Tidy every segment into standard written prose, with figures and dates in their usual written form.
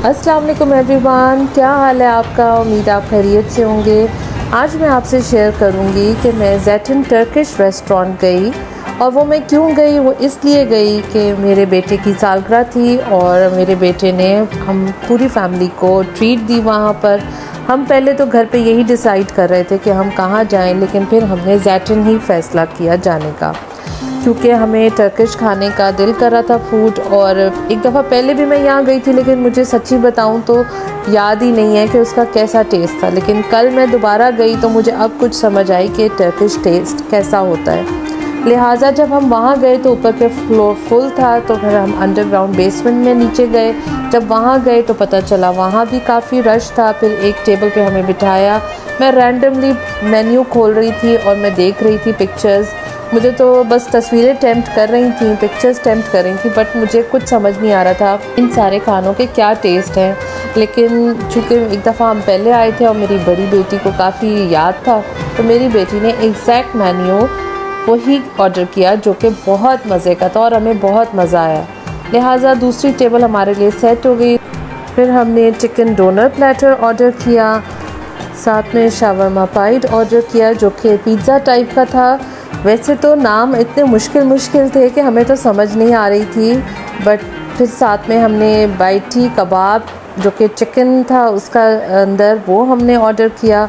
अस्सलाम वालेकुम एवरीवन, क्या हाल है आपका। उम्मीद आप खैरियत से होंगे। आज मैं आपसे शेयर करूंगी कि मैं ज़ैटुन टर्किश रेस्टोरेंट गई, और वो मैं क्यों गई, वो इसलिए गई कि मेरे बेटे की सालगिरह थी और मेरे बेटे ने हम पूरी फैमिली को ट्रीट दी वहाँ पर। हम पहले तो घर पे यही डिसाइड कर रहे थे कि हम कहाँ जाएं, लेकिन फिर हमने ज़ैटुन ही फ़ैसला किया जाने का, क्योंकि हमें टर्किश खाने का दिल कर रहा था फूड। और एक दफ़ा पहले भी मैं यहाँ गई थी, लेकिन मुझे सच्ची बताऊँ तो याद ही नहीं है कि उसका कैसा टेस्ट था। लेकिन कल मैं दोबारा गई तो मुझे अब कुछ समझ आई कि टर्किश टेस्ट कैसा होता है। लिहाजा जब हम वहाँ गए तो ऊपर के फ्लोर फुल था, तो फिर हम अंडरग्राउंड बेसमेंट में नीचे गए। जब वहाँ गए तो पता चला वहाँ भी काफ़ी रश था। फिर एक टेबल पे हमें बिठाया। मैं रैंडमली मेन्यू खोल रही थी और मैं देख रही थी पिक्चर्स। मुझे तो बस तस्वीरें टेम्प्ट कर रही थी, पिक्चर्स टेम्प्ट कर रही थी, बट मुझे कुछ समझ नहीं आ रहा था इन सारे खानों के क्या टेस्ट हैं। लेकिन चूँकि एक दफ़ा हम पहले आए थे और मेरी बड़ी बेटी को काफ़ी याद था, तो मेरी बेटी ने एग्जैक्ट मेन्यू वही ऑर्डर किया, जो कि बहुत मज़े का था और हमें बहुत मज़ा आया। लिहाजा दूसरी टेबल हमारे लिए सेट हो गई। फिर हमने चिकन डोनर प्लेटर ऑर्डर किया, साथ में शावरमा पाइड ऑर्डर किया, जो कि पिज़्ज़ा टाइप का था। वैसे तो नाम इतने मुश्किल थे कि हमें तो समझ नहीं आ रही थी, बट फिर साथ में हमने बाइटी कबाब, जो कि चिकन था उसका अंदर, वो हमने ऑर्डर किया।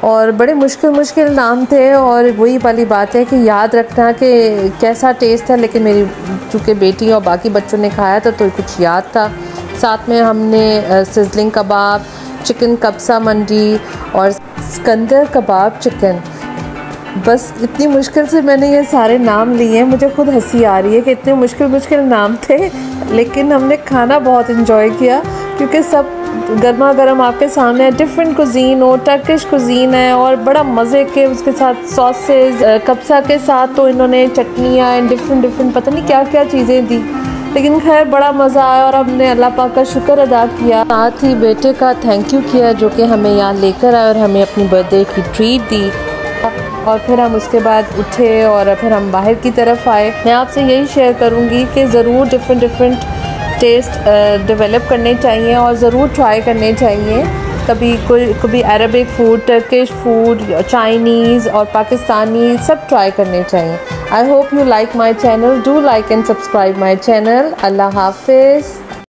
और बड़े मुश्किल नाम थे, और वही वाली बात है कि याद रखना कि कैसा टेस्ट है। लेकिन मेरी चूँकि बेटी और बाकी बच्चों ने खाया था तो कुछ याद था। साथ में हमने सिजलिंग कबाब, चिकन कब्सा मंडी और स्कंदर कबाब चिकन। बस इतनी मुश्किल से मैंने ये सारे नाम लिए हैं, मुझे खुद हंसी आ रही है कि इतने मुश्किल नाम थे, लेकिन हमने खाना बहुत इन्जॉय किया, क्योंकि सब गर्मा गर्म आपके सामने है। डिफरेंट कुजीन हो, टर्किश कुजीन है और बड़ा मज़े के, उसके साथ सॉसेज, कब्सा के साथ तो इन्होंने चटनियाँ एंड डिफरेंट पता नहीं क्या क्या चीज़ें दी। लेकिन खैर बड़ा मज़ा आया और हमने अल्लाह पाक का शुक्र अदा किया। साथ ही बेटे का थैंक यू किया, जो कि हमें यहाँ लेकर आए और हमें अपनी बर्थडे की ट्रीट दी। और फिर हम उसके बाद उठे और फिर हम बाहर की तरफ आए। मैं आपसे यही शेयर करूँगी कि ज़रूर डिफरेंट टेस्ट डेवलप करने चाहिए और ज़रूर ट्राई करने चाहिए। कभी Arabic food, Turkish food, Chinese और पाकिस्तानी सब ट्राई करने चाहिए। I hope you like my channel, do like and subscribe my channel. अल्लाह हाफिज़।